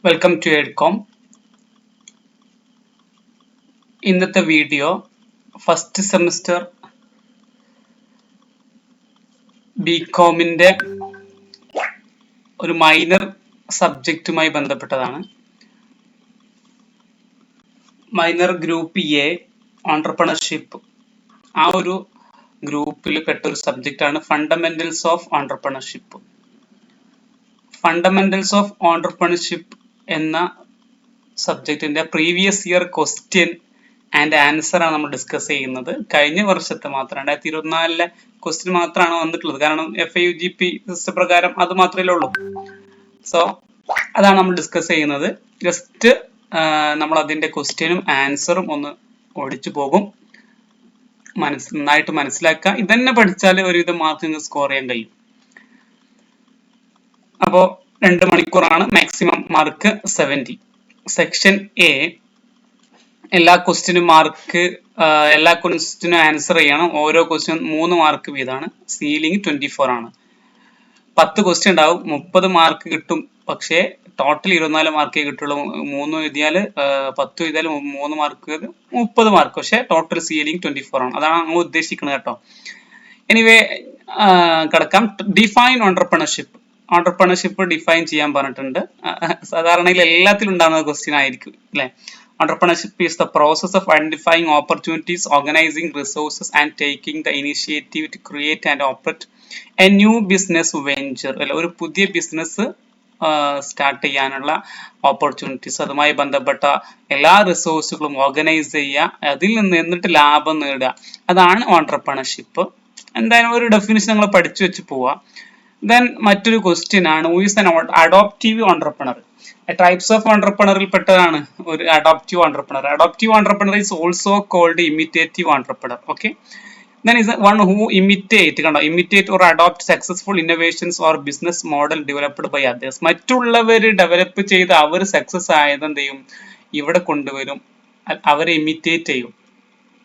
Welcome to എഡ്കോം. ഇന്നത്തെ video first semester ബികോമിന്റെ ഒരു minor സബ്ജക്റ്റുമായി ബന്ധപ്പെട്ടതാണ്. മൈനർ ഗ്രൂപ്പ് എ ഓൺട്രപ്രണർഷിപ്പ്, ആ ഒരു ഗ്രൂപ്പിൽ പെട്ട ഒരു സബ്ജക്റ്റാണ് fundamentals of entrepreneurship. Fundamentals of entrepreneurship എന്ന സബ്ജക്റ്റിന്റെ previous year question and answer ആണ് നമ്മൾ ഡിസ്കസ് ചെയ്യുന്നത്. കഴിഞ്ഞ വർഷത്തെ മാത്രം 2024 ക്വസ്റ്റ്യൻ മാത്രമാണ് വന്നിട്ടുള്ളത്. കാരണം FIUGP സിസ്റ്റം പ്രകാരം അത് മാത്രമേ ഉള്ളൂ. സോ അതാണ് നമ്മൾ ഡിസ്കസ് ചെയ്യുന്നത്. ജസ്റ്റ് നമ്മൾ അതിന്റെ ക്വസ്റ്റ്യനും ആൻസറും ഒന്ന് ഓടിച്ചു പോകും. നന്നായിട്ട് മനസ്സിലാക്കുക. ഇതന്നെ പഠിച്ചാൽ ഒരുവിധം മാർക്ക് നിങ്ങൾക്ക് സ്കോർ ചെയ്യാൻ കഴിയും. അപ്പോ 2 മണിക്കൂറാണ് മാക്സിമം മാർക്ക് 70. സെക്ഷൻ എ എല്ലാ ക്വസ്റ്റ്യനും ആൻസർ ചെയ്യണം. ഓരോ ക്വസ്റ്റ്യൻ 3 മാർക്ക് വീതമാണ്. സീലിംഗ് 24 ആണ്. 10 ക്വസ്റ്റ്യൻ ഉണ്ടാവും, 30 മാർക്ക് കിട്ടും. പക്ഷേ ടോട്ടൽ 24 മാർക്കേ കിട്ടുള്ളൂ. 3 എഴുതിയാൽ 10 എഴുതിയാൽ 3 മാർക്ക് 30 മാർക്ക്. പക്ഷേ ടോട്ടൽ സീലിംഗ് 24 ആണ്. അതാണ് നമ്മൾ ഉദ്ദേശിക്കുന്നത് കേട്ടോ. എനിവേ കിടക്കാം. Define entrepreneurship. ഓൺട്രപ്രണർഷിപ്പ് ഡിഫൈൻ ചെയ്യാൻ പറഞ്ഞിട്ടുണ്ട്. സാധാരണയിൽ എല്ലാത്തിലും ഉണ്ടാകുന്ന ക്വസ്റ്റ്യൻ ആയിരിക്കും അല്ലെ. Entrepreneurship is the process of identifying opportunities, organizing resources and taking the initiative to create and operate a new business venture. ഒരു പുതിയ ബിസിനസ് സ്റ്റാർട്ട് ചെയ്യാനുള്ള ഓപ്പർച്യൂണിറ്റീസ്, അതുമായി ബന്ധപ്പെട്ട എല്ലാ റിസോഴ്സുകളും ഓർഗനൈസ് ചെയ്യുക, അതിൽ നിന്ന് എന്നിട്ട് ലാഭം നേടുക, അതാണ് ഓൺട്രപ്രണർഷിപ്പ്. എന്തായാലും ഒരു ഡെഫിനിഷൻ നിങ്ങൾ പഠിച്ചു വെച്ച് പോവുക. ദെൻ മറ്റൊരു ക്വസ്റ്റ്യൻ ആണ്, who is an adoptive entrepreneur. Types of ഓൺട്രപ്രണറിൽ പെട്ടതാണ് ഒരു adoptive entrepreneur. Adoptive entrepreneur is also called imitative entrepreneur. Okay, then is one who imitate or adopt successful innovations or business model developed by others. മറ്റുള്ളവർ develop ചെയ്ത് അവർ success ആയത് എന്ത് ചെയ്യും, ഇവിടെ കൊണ്ടുവരും, അവരെ ഇമിറ്റേറ്റ് ചെയ്യും.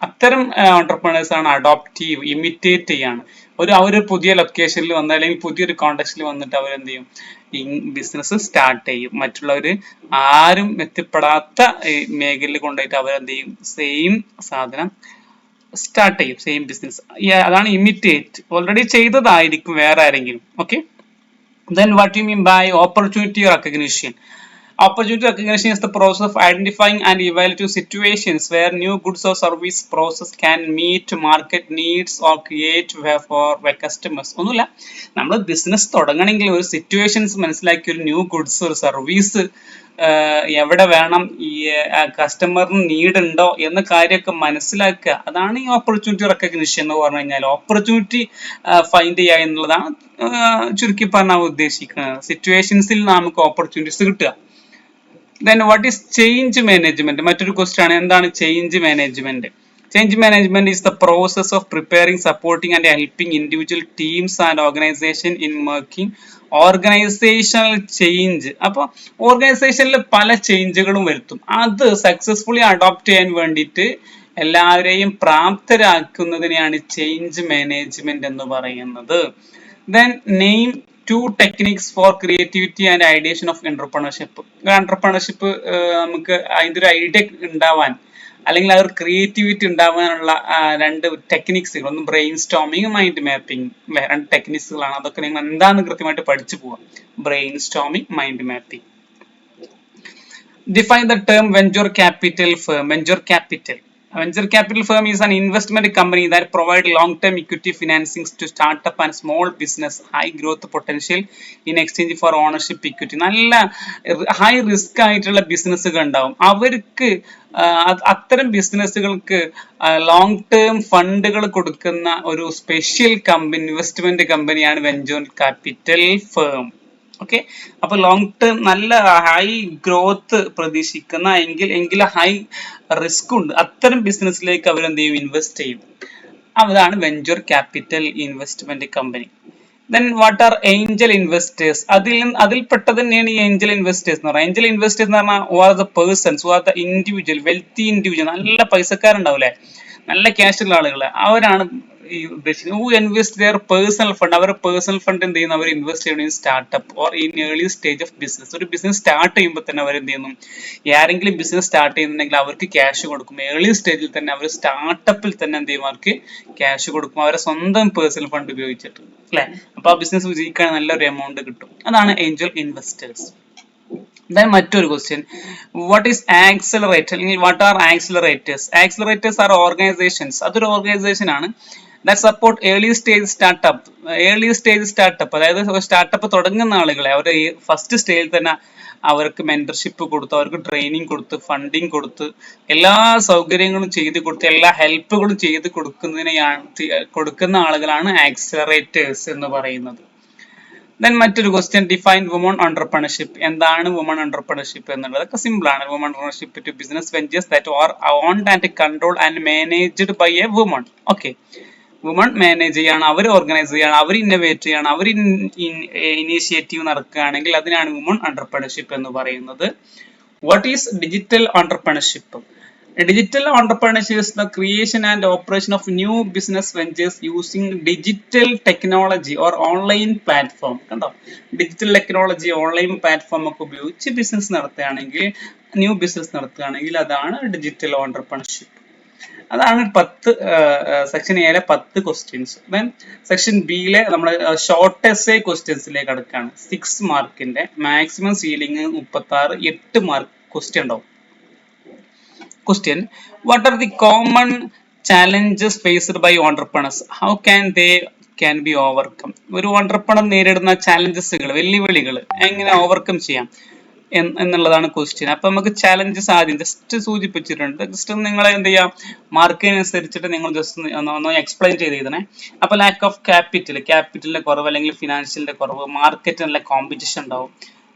അത്തരം ഓൺട്രപ്രണേഴ്സ് ആണ് അഡോപ്റ്റീവ്. ഇമിറ്റേറ്റ് ചെയ്യാണ്. അവർ പുതിയ ലൊക്കേഷനിൽ വന്ന് അല്ലെങ്കിൽ പുതിയൊരു കോണ്ടെക്സ്റ്റിൽ വന്നിട്ട് അവരെന്ത് ചെയ്യും, ഈ ബിസിനസ് സ്റ്റാർട്ട് ചെയ്യും. മറ്റുള്ളവർ ആരും എത്തിപ്പെടാത്ത മേഖലയിൽ കൊണ്ടുപോയിട്ട് അവരെന്ത് ചെയ്യും, സെയിം സാധനം സ്റ്റാർട്ട് ചെയ്യും, സെയിം ബിസിനസ്. അതാണ് ഇമിറ്റേറ്റ്. ഓൾറെഡി ചെയ്തതായിരിക്കും വേറെ ആരെങ്കിലും. Okay, then what you mean by opportunity recognition? Opportunity recognition is the process of identifying and evaluating situations where new goods or service process can meet market needs or create for customers. ഒന്നുമില്ല, നമ്മൾ business തുടങ്ങണമെങ്കിൽ ഒരു situations മനസ്സിലാക്കി ഒരു new goods ഒരു service എവിടെ വേണം, ഈ കസ്റ്റമറിന് നീഡ് ഉണ്ടോ എന്ന കാര്യമൊക്കെ മനസ്സിലാക്കുക. അതാണ് ഈ ഓപ്പർച്യൂണിറ്റി റെക്കഗ്നിഷൻ എന്ന് പറഞ്ഞു കഴിഞ്ഞാൽ. ഓപ്പർച്യൂണിറ്റി ഫൈൻഡ് ചെയ്യുക എന്നുള്ളതാണ് ചുരുക്കി പറഞ്ഞാൽ ഉദ്ദേശിക്കുന്നത്. സിറ്റുവേഷൻസിൽ നമുക്ക് ഓപ്പർച്യൂണിറ്റീസ് കിട്ടുക. Then what is change management? മറ്റൊരു ക്വസ്റ്റ്യൻ ആണ്, എന്താണ് change management? Change management is the process of preparing, supporting and helping individual teams and organization in making organizational change. അപ്പോൾ ഓർഗനൈസേഷനിൽ പല ചേഞ്ചുകളും വരുത്തും. അത് സക്സസ്ഫുള്ളി അഡോപ്റ്റ് ചെയ്യാൻ വേണ്ടിയിട്ട് എല്ലാവരെയും പ്രാപ്തരാക്കുന്നതിനെയാണ് ചേഞ്ച് മാനേജ്മെന്റ് എന്ന് പറയുന്നത്. Then name 2 techniques for creativity and ideation of entrepreneurship. Entrepreneurship നമുക്ക് അതിൻ്റെ ഒരു ഐഡിയ ഉണ്ടാവാൻ അല്ലെങ്കിൽ ആ ഒരു ക്രിയേറ്റിവിറ്റി ഉണ്ടാവാനുള്ള 2 ടെക്നിക്സുകൾ, ഒന്ന് ബ്രെയിൻ സ്റ്റോമിങ്, മൈൻഡ് മാപ്പിംഗ്. 2 ടെക്നിക്സുകളാണ്. അതൊക്കെ നിങ്ങൾ എന്താണെന്ന് കൃത്യമായിട്ട് പഠിച്ചു പോവാം. Brain storming, mind mapping. Define the term venture capital firm. Venture capital firm is an investment company that provide long-term equity financing to startup and small business, high growth potential in exchange for ownership equity. നല്ല high risk ആയിട്ടുള്ള ബിസിനസ്സുകൾ ഉണ്ടാവും. അവർക്ക് അത്തരം ബിസിനസ്സുകൾക്ക് long term ഫണ്ടുകൾ കൊടുക്കുന്ന ഒരു special investment കമ്പനിയാണ് വെഞ്ചർ ക്യാപിറ്റൽ ഫേം. ഓക്കെ, അപ്പൊ ലോങ് ടേം നല്ല ഹൈ ഗ്രോത്ത് പ്രതീക്ഷിക്കുന്ന എങ്കിൽ ഹൈ റിസ്ക് ഉണ്ട്, അത്തരം ബിസിനസ്സിലേക്ക് അവരെന്ത് ചെയ്യും, ഇൻവെസ്റ്റ് ചെയ്യും. അതാണ് venture capital investment company. Then what are angel investors? അതിൽപ്പെട്ടത് തന്നെയാണ് ഈ ഏഞ്ചൽ ഇൻവെസ്റ്റേഴ്സ് എന്ന് പറയുന്നത്. ഏഞ്ചൽ ഇൻവെസ്റ്റേഴ്സ് എന്ന് പറഞ്ഞാൽ who are the persons, who are the individual, wealthy individual, നല്ല പൈസക്കാരുണ്ടാവില്ലേ, നല്ല ക്യാഷ് ഉള്ള ആളുകൾ അവരാണ് ഈ ഉദ്ദേശിക്കുന്നത്. Who invest there personal fund, അവരുടെ പേഴ്സണൽ ഫണ്ട് എന്ത് ചെയ്യുന്നു, അവർ ഇൻവെസ്റ്റ് ചെയ്യുന്ന startup or in early stage of business. ഒരു ബിസിനസ് സ്റ്റാർട്ട് ചെയ്യുമ്പോൾ തന്നെ അവർ എന്ത് ചെയ്യുന്നു, ആരെങ്കിലും ബിസിനസ് സ്റ്റാർട്ട് ചെയ്യുന്നുണ്ടെങ്കിൽ അവർക്ക് ക്യാഷ് കൊടുക്കും. ഏർലി സ്റ്റേജിൽ തന്നെ അവർ സ്റ്റാർട്ടപ്പിൽ തന്നെ എന്ത് ചെയ്യും, അവർക്ക് ക്യാഷ് കൊടുക്കും, അവരെ സ്വന്തം പേഴ്സണൽ ഫണ്ട് ഉപയോഗിച്ചിട്ട് അല്ലെ. അപ്പൊ ആ ബിസിനസ് വിജയിക്കാൻ നല്ലൊരു എമൗണ്ട് കിട്ടും. അതാണ് ഏഞ്ചൽ ഇൻവെസ്റ്റേഴ്സ്. മറ്റൊരു ക്വസ്റ്റ്യൻ, വാട്ട് ഈസ് ആക്സിലറേറ്റർ അല്ലെങ്കിൽ what are accelerators? Accelerators are organizations, അതൊരു ഓർഗനൈസേഷൻ ആണ് that support early stage startup. Early stage startup അതായത് സ്റ്റാർട്ടപ്പ് തുടങ്ങുന്ന ആളുകളെ അവർ ഫസ്റ്റ് സ്റ്റേജിൽ തന്നെ അവർക്ക് മെന്റർഷിപ്പ് കൊടുത്ത്, അവർക്ക് ട്രെയിനിങ് കൊടുത്ത്, ഫണ്ടിങ് കൊടുത്ത്, എല്ലാ സൗകര്യങ്ങളും ചെയ്ത് കൊടുത്ത്, എല്ലാ ഹെൽപ്പുകളും ചെയ്ത് കൊടുക്കുന്ന ആളുകളാണ് ആക്സിലറേറ്റേഴ്സ് എന്ന് പറയുന്നത്. മറ്റൊരു ക്വസ്റ്റ്യൻ, ഡിഫൈൻ വുമൺ എന്റർപ്രണർഷിപ്പ്. എന്താണ് വുമൺ എന്റർപ്രണർഷിപ്പ് എന്നുള്ളത്? ഒക്കെ സിമ്പിൾ ആണ്. Woman entrepreneurship to business ventures that are owned and control and managed by a woman. Okay, woman manage ചെയ്യാണ്, അവർ ഓർഗനൈസ് ചെയ്യാണ്, അവർ ഇന്നോവേറ്റ് ചെയ്യാണ്, അവർ ഇനീഷ്യേറ്റീവ് നടക്കുകയാണെങ്കിൽ അതിനാണ് വുമൺ എന്റർപ്രണർഷിപ്പ് എന്ന് പറയുന്നത്. What is digital entrepreneurship? Digital entrepreneurship is the creation and operation of new business ventures using digital technology or online platform. കണ്ടോ, digital technology, online platform ഒക്കെ ഉപയോഗിച്ച് ബിസിനസ് നടത്തുകയാണെങ്കിൽ, ന്യൂ ബിസിനസ് നടത്തുകയാണെങ്കിൽ അതാണ് ഡിജിറ്റൽ ഓണ്ടർപ്രണർഷിപ്പ്. അതാണ് 10 section എയിലെ 10 questions. Then section ബിയിലെ നമ്മുടെ ഷോർട്ട് എസ്സേ ക്വസ്റ്റ്യൻസിലേക്ക് അടുക്കാണ്. 6 മാർക്കിന്റെ മാക്സിമം സീലിംഗ് 36, 8 മാർക്ക് ക്വസ്റ്റ്യൻ ഉണ്ടാവും. Question, what are the common challenges faced by entrepreneurs? How can be overcome? ഒരു ഓണ്ടർപ്രണർ നേരിടുന്ന ചാലഞ്ചസുകൾ, വെല്ലുവിളികൾ എങ്ങനെ ഓവർകം ചെയ്യാം എന്നുള്ളതാണ് ക്വസ്റ്റ്യൻ. അപ്പൊ നമുക്ക് ചാലഞ്ചസ് ആദ്യം ജസ്റ്റ് സൂചിപ്പിച്ചിട്ടുണ്ട്. ജസ്റ്റ് നിങ്ങൾ എന്ത് ചെയ്യാം, മാർക്കിനനുസരിച്ചിട്ട് നിങ്ങൾ ജസ്റ്റ് ഒന്ന് എക്സ്പ്ലെയിൻ ചെയ്ത് എഴുതണേ. അപ്പൊ ലാക്ക് ഓഫ് ക്യാപിറ്റലിന്റെ കുറവ് അല്ലെങ്കിൽ ഫിനാൻഷ്യലിന്റെ കുറവ്, മാർക്കറ്റ് നല്ല കോമ്പറ്റീഷൻ ഉണ്ടാവും,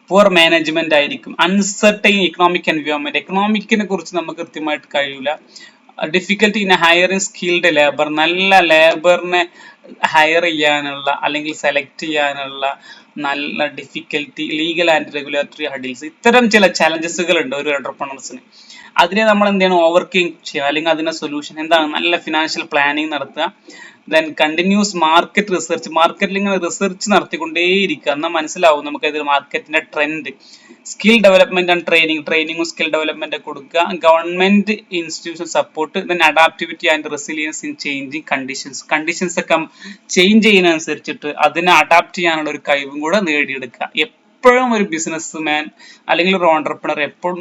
പുവർ മാനേജ്മെന്റ് ആയിരിക്കും, അൺസർട്ടൈൻ ഇക്കണോമിക് എൻവയോൺമെന്റ്, എക്കണോമിക്കിനെ കുറിച്ച് നമുക്ക് കൃത്യമായിട്ട് കഴിയില്ല, difficulty in hiring skilled labour, നല്ല ലേബറിനെ ഹയർ ചെയ്യാനുള്ള അല്ലെങ്കിൽ സെലക്ട് ചെയ്യാനുള്ള നല്ല difficulty, legal and regulatory hurdles, ഇത്തരം ചില ചാലഞ്ചസുകൾ ഉണ്ട് ഒരു എന്റർപ്രണേഴ്സിന്. അതിനെ നമ്മൾ എന്ത് ചെയ്യണം, ഓവർകം ചെയ്യുക, അല്ലെങ്കിൽ അതിന്റെ സൊല്യൂഷൻ എന്താണ്, നല്ല ഫിനാൻഷ്യൽ പ്ലാനിങ് നടത്തുക. ദെൻ കണ്ടിന്യൂസ് മാർക്കറ്റ് റിസർച്ച്, മാർക്കറ്റിൽ ഇങ്ങനെ റിസർച്ച് നടത്തിക്കൊണ്ടേയിരിക്കുക, എന്നാൽ മനസ്സിലാവും നമുക്ക് ഇതിൽ മാർക്കറ്റിന്റെ ട്രെൻഡ്. സ്കിൽ ഡെവലപ്മെന്റ് ആൻഡ് ട്രെയിനിങ്ങും സ്കിൽ ഡെവലപ്മെന്റ് കൊടുക്കുക. Government institution support. Then adaptivity and resilience in changing conditions ഒക്കെ ചേഞ്ച് ചെയ്യുന്നതനുസരിച്ചിട്ട് അതിനെ അഡാപ്റ്റ് ചെയ്യാനുള്ള ഒരു കഴിവും കൂടെ നേടിയെടുക്കുക. എപ്പോഴും ഒരു ബിസിനസ് മാൻ അല്ലെങ്കിൽ ഒരു ഓണ്ടർപ്രണർ എപ്പോഴും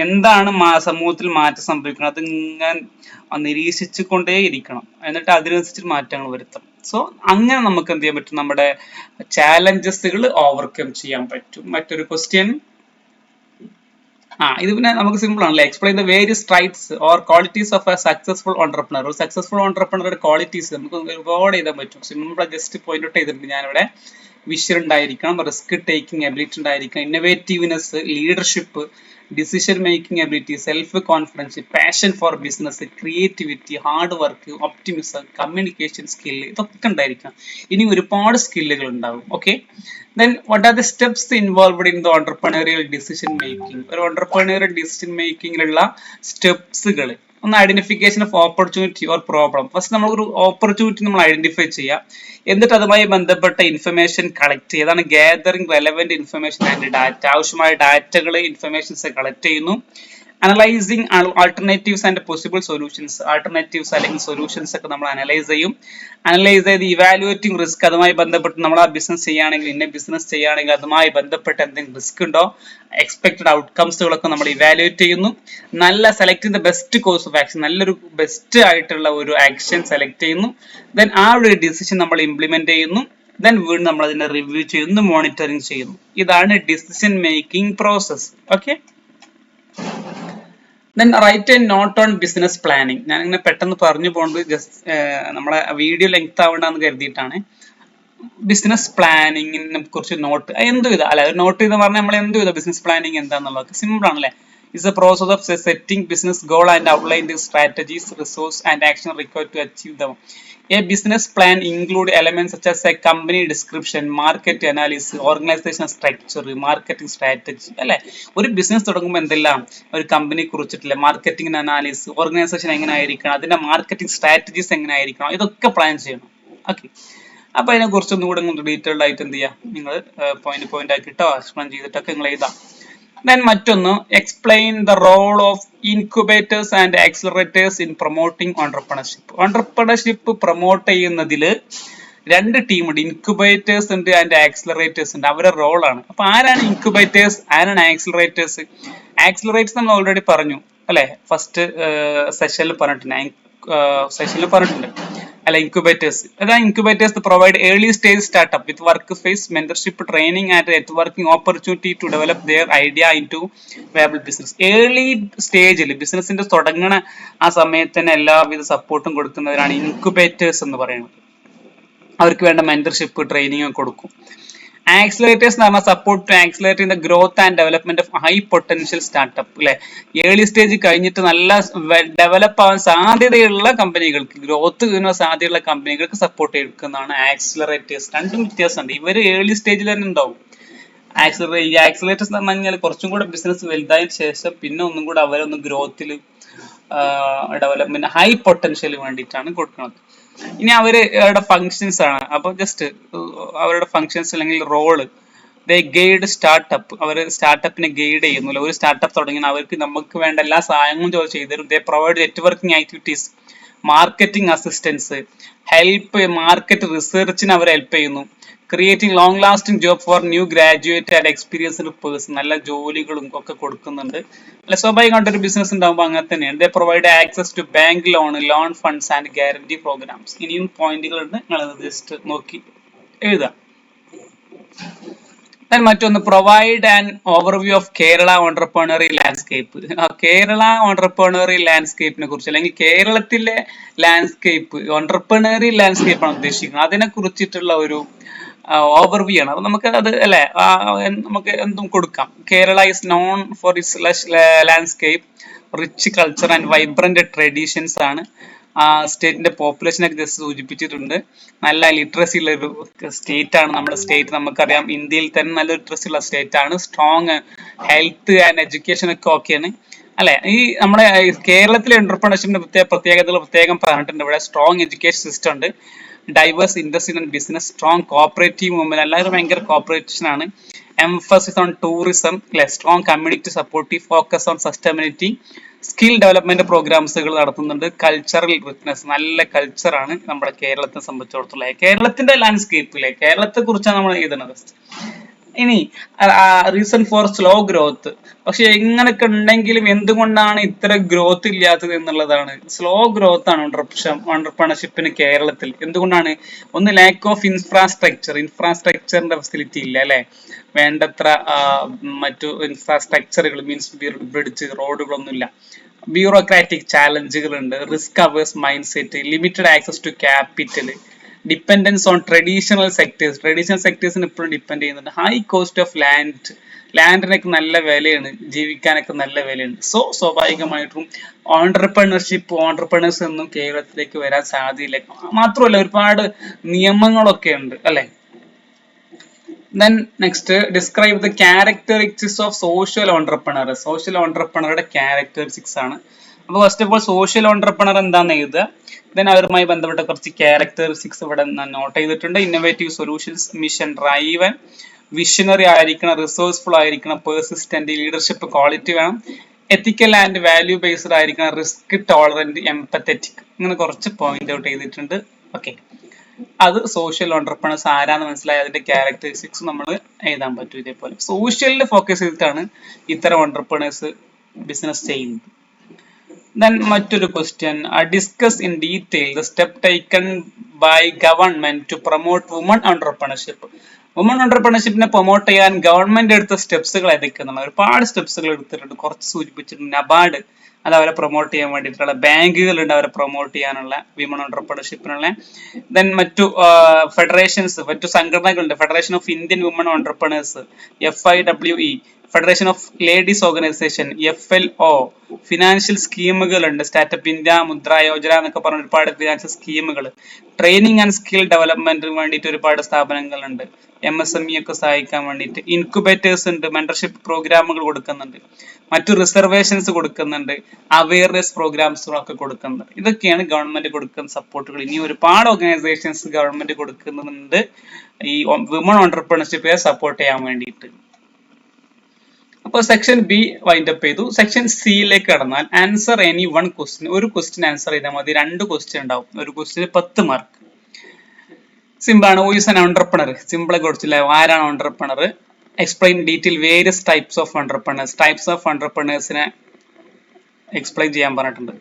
എന്താണ് സമൂഹത്തിൽ മാറ്റം സംഭവിക്കുന്നത് അതിങ്ങനെ നിരീക്ഷിച്ചു കൊണ്ടേയിരിക്കണം, എന്നിട്ട് അതിനനുസരിച്ച് മാറ്റങ്ങൾ വരുത്തണം. സോ അങ്ങനെ നമുക്ക് എന്ത് ചെയ്യാൻ പറ്റും, നമ്മുടെ ചാലഞ്ചസുകൾ ഓവർകം ചെയ്യാൻ പറ്റും. മറ്റൊരു ക്വസ്റ്റ്യൻ, ഇത് പിന്നെ നമുക്ക് സിമ്പിൾ ആണല്ലേ. Explain the various traits or qualities of A successful entrepreneur. ഒരു സക്സസ്ഫുൾ ഓണ്ടർപ്രണറുടെ ക്വാളിറ്റീസ് നമുക്ക് ഒരുപാട് എഴുതാൻ പറ്റും. സിമ്പിൾ ജസ്റ്റ് പോയിന്റ് ഔട്ട് ചെയ്തിട്ടുണ്ട് ഞാനിവിടെ. വിഷൻ ഉണ്ടായിരിക്കണം, റിസ്ക് ടേക്കിംഗ് എബിലിറ്റി ഉണ്ടായിരിക്കണം, innovativeness, leadership, decision making ability, self confidence, passion for business, creativity, hard work, optimism, communication skill, ഇതൊക്കെ ഉണ്ടായിരിക്കണം. ഇനി ഒരുപാട് സ്കില്ലുകൾ ഉണ്ടാവും. Okay, then what are the steps involved in the entrepreneurial decision making? ഒരു entrepreneurial decision മേക്കിങ്ങിലുള്ള സ്റ്റെപ്സുകൾ. ഒന്ന്, identification of opportunity or problem. First നമ്മളൊരു ഓപ്പർച്യൂണിറ്റി നമ്മൾ ഐഡന്റിഫൈ ചെയ്യുക, എന്നിട്ട് അതുമായി ബന്ധപ്പെട്ട ഇൻഫർമേഷൻ കളക്ട് ചെയ്യുക. അതാണ് gathering relevant information and data. ആവശ്യമായ ഡാറ്റകൾ, ഇൻഫർമേഷൻസ് കളക്ട് ചെയ്യുന്നു. Analysing alternatives and possible solutions. Alternatives അല്ലെങ്കിൽ സൊല്യൂഷൻസ് ഒക്കെ നമ്മൾ അനലൈസ് ചെയ്യും. അനലൈസ് ചെയ്ത് ഇവാലുവേറ്റിംഗ് റിസ്ക്. അതുമായി ബന്ധപ്പെട്ട് നമ്മൾ ആ ബിസിനസ് ചെയ്യുകയാണെങ്കിൽ, ഇന്ന ബിസിനസ് ചെയ്യുകയാണെങ്കിൽ അതുമായി ബന്ധപ്പെട്ട് എന്തെങ്കിലും റിസ്ക് ഉണ്ടോ, എക്സ്പെക്ടഡ് ഔട്ട്കംസുകളൊക്കെ നമ്മൾ ഇവാലുവേറ്റ് ചെയ്യുന്നു. നല്ല select the best course of action, നല്ലൊരു ബെസ്റ്റ് ആയിട്ടുള്ള ഒരു ആക്ഷൻ സെലക്ട് ചെയ്യുന്നു. ദെൻ ആ ഒരു ഡിസിഷൻ നമ്മൾ ഇംപ്ലിമെന്റ് ചെയ്യുന്നു. ദെൻ വീണ്ടും നമ്മൾ അതിനെ റിവ്യൂ ചെയ്യുന്നു, മോണിറ്ററിങ് ചെയ്യുന്നു. ഇതാണ് decision making process. Okay, then write a note on business planning. ഞാൻ ഇങ്ങനെ പെട്ടെന്ന് പറഞ്ഞു പോകുന്നത് ജസ്റ്റ് നമ്മളെ വീഡിയോ ലെങ്ത് ആവണ്ടെന്ന് കരുതിയിട്ടാണ്. ബിസിനസ് പ്ലാനിങ്ങിനെ കുറിച്ച് നോട്ട് എന്ത് വിധം അല്ലെ, നോട്ട് ചെയ്ത് പറഞ്ഞാൽ നമ്മൾ എന്ത് വിധം ബിസിനസ് പ്ലാനിങ് എന്താന്നുള്ളത് സിമ്പിൾ ആണല്ലേ. is the process of setting business goal and outline the strategies, resource and action required to achieve them. A business plan include elements such as a company description, market analysis, organization structure, marketing strategy. അല്ലെ, ഒരു business തുടങ്ങുമ്പോൾ എന്തെല്ലാം ഒരു കമ്പനിയെ കുറിച്ചിട്ടില്ല, marketing analysis, organisation എങ്ങനെ ആയിരിക്കണം, അതിന്റെ marketing strategies എങ്ങനെ ആയിരിക്കണം, ഇതൊക്കെ പ്ലാൻ ചെയ്യണം. ഓക്കെ, അപ്പൊ അതിനെ കുറിച്ചൊന്നും കൂടെ ഡീറ്റെയിൽഡ് ആയിട്ട് എന്ത് ചെയ്യാം, നിങ്ങൾ പോയിന്റ് ആക്കിയിട്ടോ എക്സ്പ്ലെയിൻ ചെയ്തിട്ടൊക്കെ നിങ്ങൾ എഴുതാം. ദെൻ മറ്റൊന്ന്, explain the role of incubators and accelerators in promoting entrepreneurship. Entrepreneurship promote ചെയ്യുന്നതിൽ രണ്ട് ടീമുണ്ട്, ഇൻക്യുബേറ്റേഴ്സ് ഉണ്ട് ആൻഡ് ആക്സിലറേറ്റേഴ്സ് ഉണ്ട്. അവരുടെ റോളാണ്. അപ്പൊ ആരാണ് ഇൻക്യുബേറ്റേഴ്സ്, ആരാണ് ആക്സിലറേറ്റേഴ്സ്? ആക്സിലറേറ്റേഴ്സ് നമ്മൾ ഓൾറെഡി പറഞ്ഞു അല്ലെ, ഫസ്റ്റ് സെഷനിൽ പറഞ്ഞിട്ടുണ്ട് അല്ല. ഇൻക്യുബേറ്റേഴ്സ് അതാണ്, incubators provide early stage startup with workspace, mentorship, training and networking opportunity to develop their idea into viable business. ഏർലി സ്റ്റേജിൽ ബിസിനസിന്റെ തുടങ്ങണ ആ സമയത്ത് തന്നെ എല്ലാവിധ സപ്പോർട്ടും കൊടുക്കുന്നവരാണ് ഇൻക്യുബേറ്റേഴ്സ് എന്ന് പറയുന്നത്. അവർക്ക് വേണ്ട മെന്റർഷിപ്പ്, ട്രെയിനിങ് കൊടുക്കും. ആക്സിലറേറ്റേഴ്സ് എന്ന് പറഞ്ഞാൽ support to accelerate in the growth and development of high potential startup. അല്ലെ, ഏർലി സ്റ്റേജ് കഴിഞ്ഞിട്ട് നല്ല ഡെവലപ്പ് ആവാൻ സാധ്യതയുള്ള കമ്പനികൾക്ക്, ഗ്രോത്ത് ചെയ്യുന്ന സാധ്യതയുള്ള കമ്പനികൾക്ക് സപ്പോർട്ട് എടുക്കുന്നതാണ് ആക്സിലറേറ്റേഴ്സ്. രണ്ടും വ്യത്യാസമുണ്ട്. ഇവര് ഏർലി സ്റ്റേജിൽ തന്നെ ഉണ്ടാവും. ഈ ആക്സിലറേറ്റേഴ്സ് എന്ന് പറഞ്ഞു കഴിഞ്ഞാൽ കുറച്ചും കൂടെ ബിസിനസ് വലുതായതിനു ശേഷം പിന്നെ ഒന്നും കൂടെ അവരൊന്ന് ഗ്രോത്തിൽ, ഡെവലപ്മെന്റ്, ഹൈ പൊട്ടൻഷ്യൽ വേണ്ടിയിട്ടാണ് കൊടുക്കുന്നത്. ഇനി അവരുടെ ഫങ്ഷൻസ് ആണ്. അപ്പൊ ജസ്റ്റ് അവരുടെ ഫങ്ഷൻസ് അല്ലെങ്കിൽ റോള്, ദേ ഗൈഡ് സ്റ്റാർട്ടപ്പ്. അവർ സ്റ്റാർട്ടപ്പിനെ ഗൈഡ് ചെയ്യുന്നില്ല. ഒരു സ്റ്റാർട്ടപ്പ് തുടങ്ങി അവർക്ക് നമുക്ക് വേണ്ട എല്ലാ സഹായങ്ങളും ചെയ്തു തരും. They provide networking activities, marketing assistance, help, market റിസർച്ചിന് അവർ ഹെൽപ്പ് ചെയ്യുന്നു. Creating long lasting job for new graduate and experienced person. നല്ല ജോലികളും ഒക്കെ കൊടുക്കുന്നുണ്ട്. അല്ല, സ്വാഭാവികമായിട്ട് ഒരു ബിസിനസ് ഉണ്ടാകുമ്പോൾ അങ്ങനെ തന്നെയാണ്. They provide access to bank loan funds and guarantee programmes. ഇനിയും പോയിന്റുകളുണ്ട്, നിങ്ങൾ ജസ്റ്റ് നോക്കി എഴുതാം. മറ്റൊന്ന്, provide and overview of Kerala entrepreneurial landscape. Kerala entrepreneurial ലാൻഡ്സ്കേപ്പിനെ കുറിച്ച്, അല്ലെങ്കിൽ കേരളത്തിലെ ലാൻഡ്സ്കേപ്പ്, ഓൺടർപ്രണറി ലാൻഡ്സ്കേപ്പ് ആണ് ഉദ്ദേശിക്കുന്നത്, അതിനെ കുറിച്ചിട്ടുള്ള ഒരു ഓവർവ്യൂ ആണ്. അപ്പൊ നമുക്ക് അത് അല്ലെ, നമുക്ക് എന്തും കൊടുക്കാം. Kerala is known for it's landscape, rich culture and vibrant traditions ആണ്. സ്റ്റേറ്റിന്റെ പോപ്പുലേഷൻ ഒക്കെ ജസ്റ്റ് സൂചിപ്പിച്ചിട്ടുണ്ട്. നല്ല ലിറ്ററസി ഉള്ള ഒരു സ്റ്റേറ്റ് ആണ് നമ്മുടെ സ്റ്റേറ്റ്. നമുക്കറിയാം ഇന്ത്യയിൽ തന്നെ നല്ല ലിറ്ററസി ഉള്ള സ്റ്റേറ്റ് ആണ്. സ്ട്രോങ് ഹെൽത്ത് ആൻഡ് എഡ്യൂക്കേഷൻ ഒക്കെ ഓക്കെയാണ് അല്ലെ. ഈ നമ്മുടെ കേരളത്തിലെ എന്റർപ്രണർഷിപ്പിന്റെ പ്രത്യേകതകൾ പ്രത്യേകം പറഞ്ഞിട്ടുണ്ട്. ഇവിടെ സ്ട്രോങ് എഡ്യൂക്കേഷൻ സിസ്റ്റം ഉണ്ട്, diverse industry and business, strong cooperative movement, എല്ലാവരും ഭയങ്കര കോപ്പറേഷൻ ആണ്. Emphasis on tourism, strong community supportive, focus on sustainability, skill development പ്രോഗ്രാംസുകൾ നടത്തുന്നുണ്ട്. കൾച്ചറൽ റിച്ച്നെസ്, നല്ല കൾച്ചറാണ് നമ്മുടെ കേരളത്തെ സംബന്ധിച്ചിടത്തോളം. കേരളത്തിന്റെ ലാൻഡ്സ്കേപ്പിലെ കേരളത്തെ കുറിച്ചാണ് നമ്മൾ എഴുതുന്നത്. ഇനി റീസൺ ഫോർ സ്ലോ ഗ്രോത്ത്. പക്ഷെ എങ്ങനെയൊക്കെ ഉണ്ടെങ്കിലും എന്തുകൊണ്ടാണ് ഇത്ര ഗ്രോത്ത് ഇല്ലാത്തത് എന്നുള്ളതാണ്. സ്ലോ ഗ്രോത്ത് ആണ് ഓൺടർപ്രണർഷിപ്പിന് കേരളത്തിൽ. എന്തുകൊണ്ടാണ്? ഒന്ന്, ലാക്ക് ഓഫ് ഇൻഫ്രാസ്ട്രക്ചറിന്റെ ഫെസിലിറ്റി ഇല്ല അല്ലെ. വേണ്ടത്ര മറ്റു ഇൻഫ്രാസ്ട്രക്ചറുകൾ, മീൻസ് ബ്രിഡ്ജ്, റോഡുകളൊന്നുമില്ല. ബ്യൂറോക്രാറ്റിക് ചാലഞ്ചുകൾ ഉണ്ട്. Risk averse mindset, limited access to capital, dependence on traditional സെക്ടേഴ്സിന് ഇപ്പോഴും ഡിപ്പെൻഡ് ചെയ്യുന്നുണ്ട്. ഹൈ കോസ്റ്റ് ഓഫ് ലാൻഡിനൊക്കെ നല്ല വിലയാണ്, ജീവിക്കാനൊക്കെ നല്ല വിലയാണ്. സ്വാഭാവികമായിട്ടും ഓൺടർപ്രണേഴ്സ് ഒന്നും കേരളത്തിലേക്ക് വരാൻ സാധ്യതയില്ല. മാത്രമല്ല ഒരുപാട് നിയമങ്ങളൊക്കെ ഉണ്ട് അല്ലെ. Then next, describe the characteristics of social entrepreneur. Social ഓൺടർപ്രണറുടെ ക്യാരക്ടറിസ്റ്റിക്സ് ആണ്. അപ്പൊ first of all social entrepreneur എന്താണെന്ന് എഴുതുക. ദെൻ അവരുമായി ബന്ധപ്പെട്ട കുറച്ച് ക്യാരക്ടറിസ്റ്റിക്സ് ഇവിടെ നോട്ട് ചെയ്തിട്ടുണ്ട്. Innovative solutions, mission driven, visionary ആയിരിക്കണം, റിസോഴ്സ്ഫുൾ ആയിരിക്കണം, പെർസിസ്റ്റന്റ്, ലീഡർഷിപ്പ് ക്വാളിറ്റി വേണം, എത്തിക്കൽ ആൻഡ് വാല്യൂ ബേസ്ഡ് ആയിരിക്കണം, റിസ്ക് ടോളറന്റ്, എംപത്തറ്റിക്. ഇങ്ങനെ കുറച്ച് പോയിന്റ് ഔട്ട് ചെയ്തിട്ടുണ്ട്. ഓക്കെ, അത് സോഷ്യൽ ഓൺടർപ്രണേഴ്സ് ആരാന്ന് മനസ്സിലായി, അതിന്റെ ക്യാരക്ടറിസ്റ്റിക്സ് നമ്മൾ എഴുതാൻ പറ്റും. ഇതേപോലെ സോഷ്യലിൽ ഫോക്കസ് ചെയ്തിട്ടാണ് ഇത്തരം ഓൺടർപ്രണേഴ്സ് ബിസിനസ് ചെയ്യുന്നത്. Then മറ്റൊരു question, discuss in detail the step taken by government to promote woman entrepreneurship. Woman ഓൺടർപ്രണർഷിപ്പിനെ പ്രൊമോട്ട് ചെയ്യാൻ ഗവൺമെന്റ് എടുത്ത സ്റ്റെപ്സുകൾ ഏതൊക്കെയാണ്? ഒരുപാട് സ്റ്റെപ്സുകൾ എടുത്തിട്ടുണ്ട്, കുറച്ച് സൂചിപ്പിച്ചിട്ടുണ്ട്. നബാർഡ് അത് അവരെ പ്രൊമോട്ട് ചെയ്യാൻ വേണ്ടിയിട്ടുള്ള ബാങ്കുകളുണ്ട്, അവരെ പ്രൊമോട്ട് ചെയ്യാനുള്ള വിമൺ ഓണ്ടർപ്രണർഷിപ്പിനുള്ള. ദെൻ മറ്റു ഫെഡറേഷൻസ്, മറ്റു സംഘടനകളുണ്ട്. Federation of Indian women entrepreneurs, FIWE, federation of ladies organisation, FLO, financial സ്കീമുകളുണ്ട്. സ്റ്റാർട്ടപ്പ് ഇന്ത്യ, മുദ്ര യോജന എന്നൊക്കെ പറഞ്ഞ ഒരുപാട് ഫിനാൻഷ്യൽ സ്കീമുകൾ. ട്രെയിനിങ് ആൻഡ് സ്കിൽ ഡെവലപ്മെന്റിന് വേണ്ടിയിട്ട് ഒരുപാട് സ്ഥാപനങ്ങളുണ്ട്. MSME ഒക്കെ സഹായിക്കാൻ വേണ്ടിയിട്ട് ഇൻക്യുബേറ്റേഴ്സ് ഉണ്ട്, മെന്റർഷിപ്പ് പ്രോഗ്രാമുകൾ കൊടുക്കുന്നുണ്ട്, മറ്റു റിസർവേഷൻസ് കൊടുക്കുന്നുണ്ട്, അവയർനെസ് പ്രോഗ്രാംസുകളൊക്കെ കൊടുക്കുന്നുണ്ട്. ഇതൊക്കെയാണ് ഗവൺമെന്റ് കൊടുക്കുന്ന സപ്പോർട്ടുകൾ. ഇനി ഒരുപാട് ഓർഗനൈസേഷൻസ് ഗവൺമെന്റ് കൊടുക്കുന്നുണ്ട് ഈ വിമൺ ഓണ്ടർപ്രണർഷിപ്പിനെ സപ്പോർട്ട് ചെയ്യാൻ വേണ്ടിയിട്ട്. അപ്പോൾ സെക്ഷൻ ബി വൈൻഡപ്പ് ചെയ്തു. സെക്ഷൻ സിയിലേക്ക് കടന്നാൽ ആൻസർ എനി വൺ ക്വസ്റ്റ്യൻ. ഒരു ക്വസ്റ്റ്യൻ ആൻസർ ചെയ്താൽ മതി. 2 ക്വസ്റ്റ്യൻ ഉണ്ടാവും. ഒരു ക്വസ്റ്റ്യന് 10 മാർക്ക്. സിമ്പിൾ ആണ്. Who is an entrepreneur? സിമ്പിളെ കുറിച്ചില്ല. ആരാണ് entrepreneur? Explain detail various types of entrepreneurs. Types of ഓണ്ടർപ്രണേഴ്സിനെ എക്സ്പ്ലെയിൻ ചെയ്യാൻ പറഞ്ഞിട്ടുണ്ട്.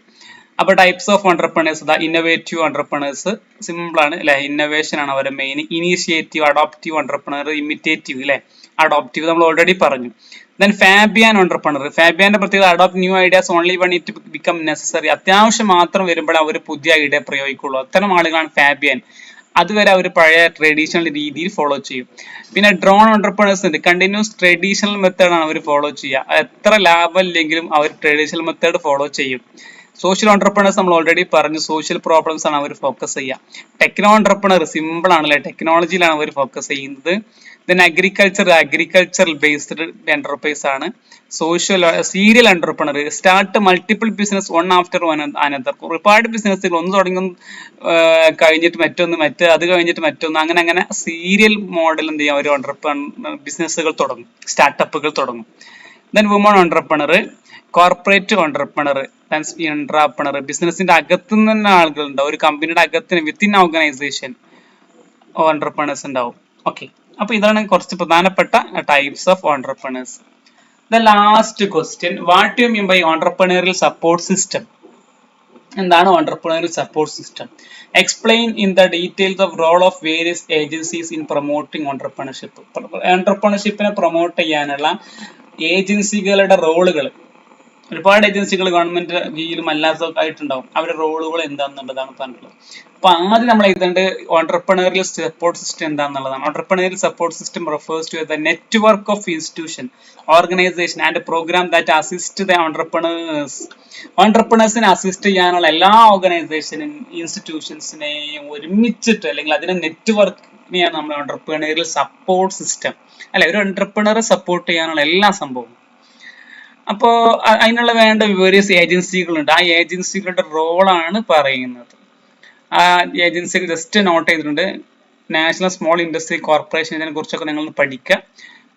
അപ്പോൾ types of entrepreneurs, innovative entrepreneurs, simple ആണ് അല്ലെ. ഇന്നോവേഷൻ ആണ് അവരുടെ main. Initiative, adoptive entrepreneur, imitative അല്ലെ. അഡോപ്റ്റീവ് നമ്മൾ ഓൾറെഡി പറഞ്ഞു. Then Fabian entrepreneur. ഫാബിയാന്റെ പ്രത്യേകത adopt new ideas only when it become necessary. അത്യാവശ്യം മാത്രം വരുമ്പോൾ അവർ പുതിയ ഐഡിയ പ്രയോഗിക്കുള്ളൂ. അത്തരം ആളുകളാണ് ഫാബിയൻ. അതുവരെ അവർ പഴയ ട്രഡീഷണൽ രീതിയിൽ ഫോളോ ചെയ്യും. പിന്നെ ഡ്രോൺ ഓണ്ടർപ്രണേഴ്സ് ഉണ്ട്. കണ്ടിന്യൂസ് ട്രഡീഷണൽ മെത്തേഡ് ആണ് അവർ ഫോളോ ചെയ്യുക. എത്ര ലാഭം ഇല്ലെങ്കിലും അവർ ട്രഡീഷണൽ മെത്തേഡ് ഫോളോ ചെയ്യും. സോഷ്യൽ ഓണ്ടർപ്രണേഴ്സ് നമ്മൾ ഓൾറെഡി പറഞ്ഞു. സോഷ്യൽ പ്രോബ്ലംസ് ആണ് അവർ ഫോക്കസ് ചെയ്യുക. ടെക്നോ ഓണ്ടർപ്രണർ സിമ്പിൾ ആണല്ലേ, ടെക്നോളജിയിലാണ് അവർ ഫോക്കസ് ചെയ്യുന്നത്. ദെൻ അഗ്രികൾച്ചറൽ ബേസ്ഡ് എന്റർപ്രൈസ് ആണ്. Serial entrepreneur, start multiple business one after another. ഒരുപാട് ബിസിനസ്സുകൾ ഒന്ന് തുടങ്ങും, കഴിഞ്ഞിട്ട് മറ്റൊന്ന്, അത് കഴിഞ്ഞിട്ട് മറ്റൊന്ന്, അങ്ങനെ സീരിയൽ മോഡൽ എന്ത് ചെയ്യാം, ഒരു ബിസിനസ്സുകൾ തുടങ്ങും, സ്റ്റാർട്ടപ്പുകൾ തുടങ്ങും. Then woman entrepreneur, corporate entrepreneur, intrapreneur, ബിസിനസിന്റെ അകത്തു നിന്ന് തന്നെ ആളുകളുണ്ടാവും. ഒരു കമ്പനിയുടെ അകത്തിന് വിത്തിൻ ഓർഗനൈസേഷൻ ഓണ്ടർപ്രണേഴ്സ് ഉണ്ടാവും. ഓക്കെ, അപ്പൊ ഇതാണ് കുറച്ച് പ്രധാനപ്പെട്ട types of entrepreneurs. The last question, what you mean by entrepreneurial support system? എന്താണ് entrepreneurial support system? Explain in the details of role of various agencies in promoting entrepreneurship. ഓണ്ടർപ്രണർഷിപ്പിനെ promote ചെയ്യാനുള്ള ഏജൻസികളുടെ റോളുകൾ. ഒരുപാട് ഏജൻസികൾ ഗവൺമെന്റ് കീഴിലും അല്ലാത്തതൊക്കെ ആയിട്ടുണ്ടാവും. അവരുടെ റോളുകൾ എന്താണെന്നുള്ളതാണ് പറഞ്ഞിട്ടുള്ളത്. അപ്പൊ ആദ്യം നമ്മൾ എഴുതേണ്ട ഓണ്ടർപ്രണറിയൽ സപ്പോർട്ട് സിസ്റ്റം എന്താണെന്നുള്ളതാണ്. Entrepreneurial support system refers to the network of institution, organisation and programme that assist the entrepreneurs. ഓണ്ടർപ്രണേഴ്സിനെ അസിസ്റ്റ് ചെയ്യാനുള്ള എല്ലാ ഓർഗനൈസേഷനും ഇൻസ്റ്റിറ്റ്യൂഷൻസിനെയും ഒരുമിച്ചിട്ട്, അല്ലെങ്കിൽ അതിന്റെ നെറ്റ്വർക്കിനെയാണ് നമ്മൾ ഓണ്ടർപ്രണറിയൽ സപ്പോർട്ട് സിസ്റ്റം അല്ലെ. ഒരു ഓണ്ടർപ്രണറെ സപ്പോർട്ട് ചെയ്യാനുള്ള എല്ലാ സംഭവവും. അപ്പോ അതിനുള്ള വേണ്ട വേരിയസ് ഏജൻസികളുണ്ട്. ആ ഏജൻസികളുടെ റോളാണ് പറയുന്നത്. ആ ഏജൻസികൾ ജസ്റ്റ് നോട്ട് ചെയ്തിട്ടുണ്ട്. നാഷണൽ സ്മോൾ ഇൻഡസ്ട്രി കോർപ്പറേഷൻ, ഇതിനെ കുറിച്ചൊക്കെ നിങ്ങൾ പഠിക്കുക.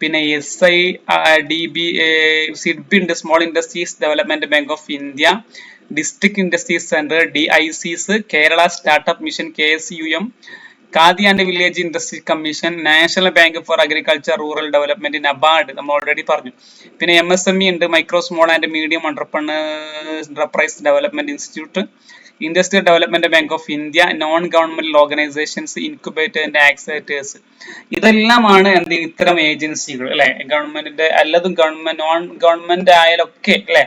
പിന്നെ SIDB, സിഡ്ബി ഉണ്ട്, small industries development bank of India, district industries centre, DICs, Kerala startup mission, KSUM, Khadi and village industry commission, national bank for agriculture rural development, NABARD നമ്മൾ already പറഞ്ഞു. പിന്നെ MSME ഉണ്ട്, micro small and medium enterprise development institute, industrial development bank of India, non government organisations, incubator and accelerators. ഇതെല്ലാമാണ് എന്ത് ഇത്തരം ഏജൻസികൾ അല്ലെ. ഗവൺമെന്റിന്റെ അല്ലതും നോൺ ഗവൺമെന്റ് ആയാലൊക്കെ അല്ലെ.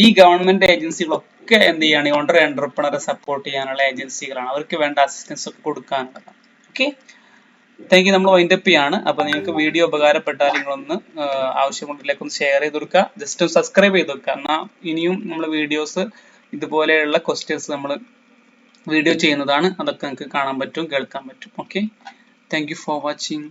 ഈ ഗവൺമെന്റ് ഏജൻസികളൊക്കെ എന്ത് ചെയ്യാണ്, ഓണ്ടർപ്രണറെ സപ്പോർട്ട് ചെയ്യാനുള്ള ഏജൻസികളാണ്. അവർക്ക് വേണ്ട അസിസ്റ്റൻസ് ഒക്കെ കൊടുക്കാനുള്ളതാണ്. Okay, thank you. നമ്മൾ വൈൻഡപ്പ് ചെയ്യാണ്. അപ്പൊ നിങ്ങൾക്ക് വീഡിയോ ഉപകാരപ്പെട്ടാൽ നിങ്ങളൊന്ന് ആവശ്യമുള്ളതിലേക്ക് ഒന്ന് ഷെയർ ചെയ്ത് കൊടുക്കുക. ജസ്റ്റ് സബ്സ്ക്രൈബ് ചെയ്ത് വെക്കുക. എന്നാൽ ഇനിയും നമ്മൾ വീഡിയോസ് ഇതുപോലെയുള്ള ക്വസ്റ്റ്യൻസ് നമ്മൾ വീഡിയോ ചെയ്യുന്നതാണ്. അതൊക്കെ നിങ്ങൾക്ക് കാണാൻ പറ്റും, കേൾക്കാൻ പറ്റും. Okay, thank you for watching.